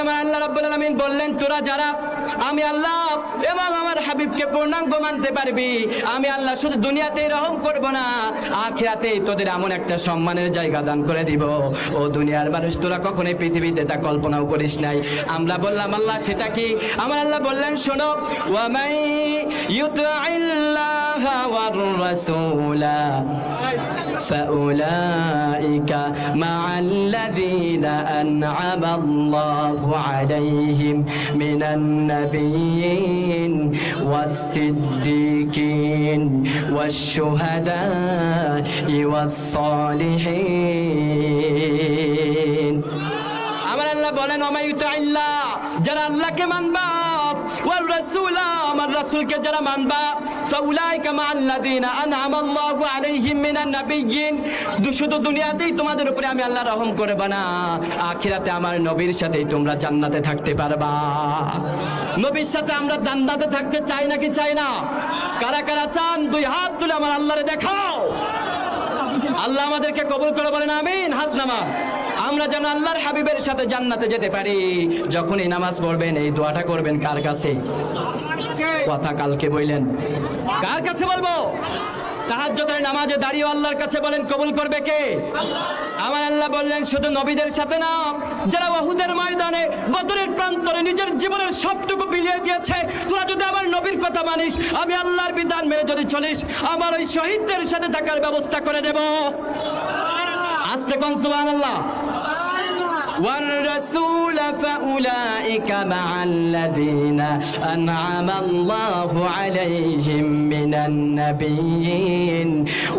আমার আল্লাহ রাব্বুল আলামিন বললেন, তোরা যারা আমি আল্লাহ এবং আমার হাবিবকে পূর্ণাঙ্গ মানতে পারবি, আমি আল্লাহ শুধু দুনিয়াতেই রহম করব না, আখিরাতে তোদের এমন একটা সম্মানের জায়গা দান করে দিব, ও দুনিয়ার মানুষ তোরা কখনোই পৃথিবীতে তা কল্পনাও করিস নাই। আমরা বললাম, আল্লাহ সেটা কি? আমার আল্লাহ বললেন, শোনো, ওয়া মান ইউতি'ইল্লাহা ওয়ার রাসূলা ফাউলাইকা মা'আল্লাযীনা আন'আমা আল্লাহু আলাইহিম মিনান নাবিয়্যিন ওয়াস-সিদ্দীকিন ওয়াশ-শুহাদা'i ওয়াস-সালিহিন। আমার আল্লাহ বলেন, ওয়া মান ইউতি'ইল্লাহ, যারা আল্লাহকে মানবা, ওয়ার রাসূলা, আমার রাসূলকে যারা মানবা, ফাউলাইকা মা'আল্লাযীনা আন'আমা আল্লাহু আলাইহিম মিনান নাবিয়্যিন, শুধু দুনিয়াতেই তোমাদের উপরে আমি আল্লাহ রহম করব না, আখিরাতে আমার নবীর সাথেই তোমরা জান্নাতে থাকতে পারবা। নবীর সাথে আমরা জান্নাতে থাকতে চাই নাকি চাই না? কারা কারা চান দুই হাত তুলে আমার আল্লাহরে দেখাও। আল্লাহ আমাদেরকে কবুল করে, বলেন আমিন। হাত নামা। আমরা যেন আল্লাহর হাবিবের সাথে জান্নাতে যেতে পারি। যখনই নামাজ পড়বেন এই দোয়াটা করবেন কার কাছে? কথা কালকে বললেন, কার কাছে বলবো? তাহাজ্জুদের নামাজে দাঁড়িয়ে আল্লাহর কাছে বলেন, কবুল করবে কে? আমার আল্লাহ বললেন, শুধু নবীদের সাথে না, যারা উহুদের ময়দানে বদরের প্রান্তরে নিজের জীবনের সবটুকু বিলিয়ে দিয়েছে, তোরা যদি আমার নবীর কথা মানিস, আমি আল্লাহর বিধান মেনে যদি চলিস, আমার ওই শহীদদের সাথে থাকার ব্যবস্থা করে দেব। আস্তে কোন সুবহানাল্লাহ। والرسول فأولئك مع الذين أنعم الله عليهم من النبيين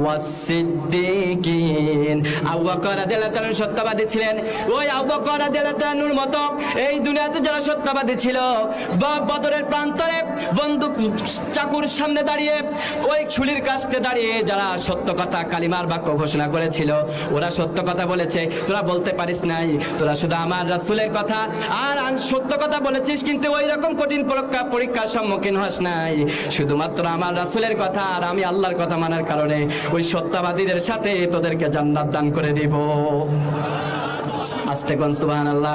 والصديقين। আবু বকর রাদিয়াল্লাহু আনহু সত্যবাদী ছিলেন। ওই আবু বকর রাদিয়াল্লাহু আনহুর মতো এই দুনিয়াতে যারা সত্যবাদী ছিল, বদরের প্রান্তরে বন্দুক চাকুর সামনে দাঁড়িয়ে, ওই ছুরির কাছে দাঁড়িয়ে যারা সত্য কথা কালিমার বাক্য ঘোষণা করেছিল, ওরা সত্য কথা বলেছে, তোরা বলতে পারিস নাই, তোরা শুধু আমার রাসূলের কথা আর সত্য কথা বলেছিস, কিন্তু ওই রকম কঠিন পরীক্ষার সম্মুখীন হস নাই। শুধুমাত্র আমার রাসূলের কথা আর আমি আল্লাহর কথা মানার কারণে ওই সত্যবাদীদের সাথে তোদেরকে জান্নাত দান করে দিব। আস্তে কোন সুবহানাল্লাহ।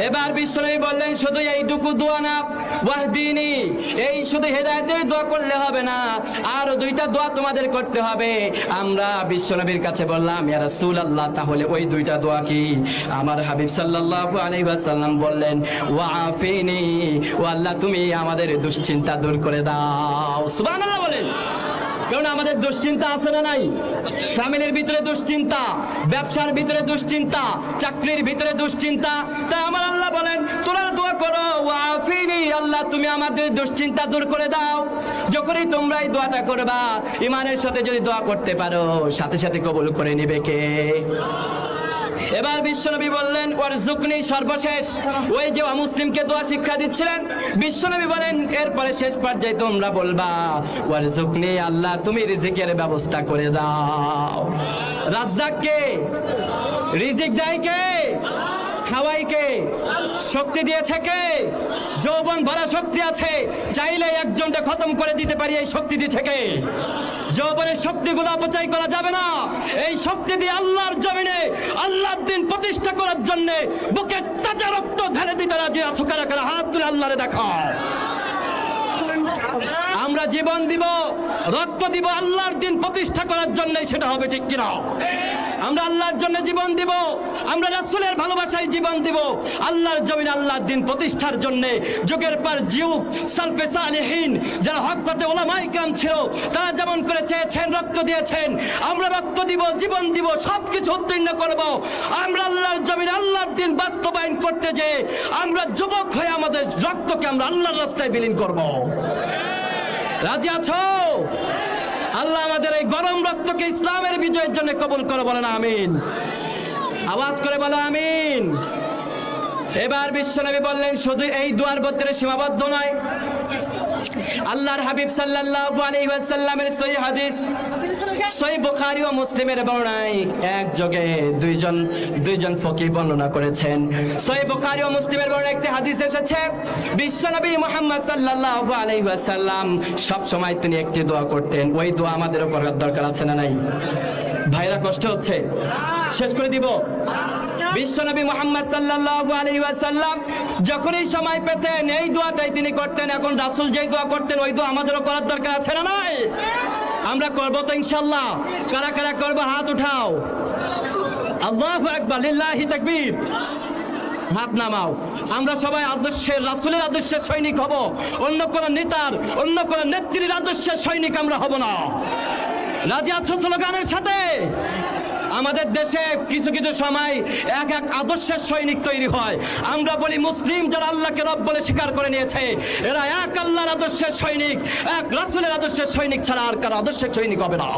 এবার বিশ্বনবী বললেন, শুধু এইটুকু দোয়া না, ওয়াহদিনী, এই শুধু হেদায়েতের দোয়া করলে হবে না, আর দুইটা দোয়া তোমাদের করতে হবে। আমরা বিশ্বনবীর কাছে বললাম, ইয়া রাসূলুল্লাহ, তাহলে ওই দুইটা দোয়া কি? আমার হাবিব সাল্লাল্লাহু আলাইহি ওয়াসাল্লাম বললেন, ওয়াফিনী, ও আল্লাহ তুমি আমাদের দুশ্চিন্তা দূর করে দাও। সুবহানাল্লাহ বলেন। কারণ আমাদের দুশ্চিন্তা আছে না নাই? ফ্যামিলির ভিতরে দুশ্চিন্তা, ব্যবসার ভিতরে দুশ্চিন্তা, চাকরির ভিতরে দুশ্চিন্তা। তাই আমার আল্লাহ বলেন, তোরা দোয়া করো, ওয়াফিনী, আল্লাহ তুমি আমাদের দুশ্চিন্তা দূর করে দাও। যখনই তোমরা এই দোয়াটা করবা, ইমানের সাথে যদি দোয়া করতে পারো, সাথে সাথে কবুল করে নেবে কে? এবার বিশ্বনবী বললেন, ওয়ারজুকনি, সর্বশেষ ওই যে মুসলিমকে দোয়া শিক্ষা দিচ্ছিলেন, বিশ্বনবী বলেন, এরপরে শেষ পর্যায়ে তোমরা বলবা, ওয়ারজুকনি, আল্লাহ তুমি রিজিকের ব্যবস্থা করে দাও। রাজ্জাক কে? রিজিক দেয় কে? খাওয়াই কে? শক্তি দিয়েছে কে? যৌবন ভরা শক্তি আছে, চাইলে একজনটা খতম করে দিতে পারি, এই শক্তি দিয়েছে কে? যৌবনের শক্তিগুলো অপচয় করা যাবে না। এই শক্তি দিয়ে আল্লাহর জমিনে আল্লাহর দিন প্রতিষ্ঠা করার জন্য বুকে তাজা রক্ত ঢেলে দিতে রাজি আছো কারা কারা? হাত তুলে আল্লাহরে দেখাও। আমরা জীবন দিব, রক্ত দিব আল্লাহর দিন প্রতিষ্ঠা করার জন্য, সেটা হবে ঠিক কিনা? আমরা আল্লাহর জন্য জীবন দিব, আমরা রাসূলের ভালোবাসায় জীবন দিব, আল্লাহর জমিনে আল্লাহর দিন প্রতিষ্ঠার জন্য। যুগের পর যুগ সালফে সালেহিন যারা হক পথে উলামায়ে কিরাম ছিল, তারা যেমন করে চেয়েছেন, রক্ত দিয়েছেন, আমরা রক্ত দিব, জীবন দিব, সবকিছু উত্তীর্ণ করব। আমরা আল্লাহর জমিনে আল্লাহর দিন বাস্তবায়ন করতে যে আমরা যুবক হয়ে আমাদের রক্তকে আমরা আল্লাহর রাস্তায় বিলীন করব। রাজি আছো? আল্লাহ আমাদের এই গরম রক্তকে ইসলামের বিজয়ের জন্য কবুল করে, বলেন আমিন। আওয়াজ করে বলো আমিন। এবার বিশ্বনবী বললেন, শুধু এই দুয়ার ভিতরে সীমাবদ্ধ নয়, আল্লাহর হাবিব সাল্লাল্লাহু আলাইহি ওয়াসাল্লামের সহিহ হাদিস, সহিহ বুখারী ও মুসলিমের বর্ণনায় একযোগে দুইজন ফকিহ বর্ণনা করেছেন। সহিহ বুখারী ও মুসলিমের বর্ণনায় একটি হাদিস এসেছে, বিশ্বনবী মুহাম্মদ সাল্লাল্লাহু আলাইহি ওয়াসাল্লাম সব সময় তিনি একটি দোয়া করতেন। ওই দোয়া আমাদেরও করার দরকার আছে না নাই? ভাইরা কষ্ট হচ্ছে? শেষ করে দিব? বিশ্বনবী মুহাম্মদ সাল্লাল্লাহু আলাইহি ওয়াসাল্লাম যখনই সময় পেতেন এই দোয়াটাই তিনি করতেন। এখন রাসূল যেই দোয়া করতেন ওই দোয়া আমাদেরও করার দরকার আছে না নাই? আমরা করবো তো ইনশাআল্লাহ। কারা কারা করবো হাত উঠাও। আল্লাহু আকবার, লিল্লাহি তাকবীর। হাত নামাও। আমরা সবাই আদর্শের, রাসূলের আদর্শের সৈনিক হব, অন্য কোন নেতার, অন্য কোন নেত্রীর আদর্শের সৈনিক আমরা হব না। রাজি আছো স্লোগানের সাথে? আমাদের দেশে কিছু কিছু সময় এক এক আদর্শের সৈনিক তৈরি হয়। আমরা বলি মুসলিম যারা আল্লাহকে রব বলে স্বীকার করে নিয়েছে এরা এক আল্লাহর আদর্শের সৈনিক, এক রাসূলের আদর্শের সৈনিক ছাড়া আর কারো আদর্শের সৈনিক হবে না।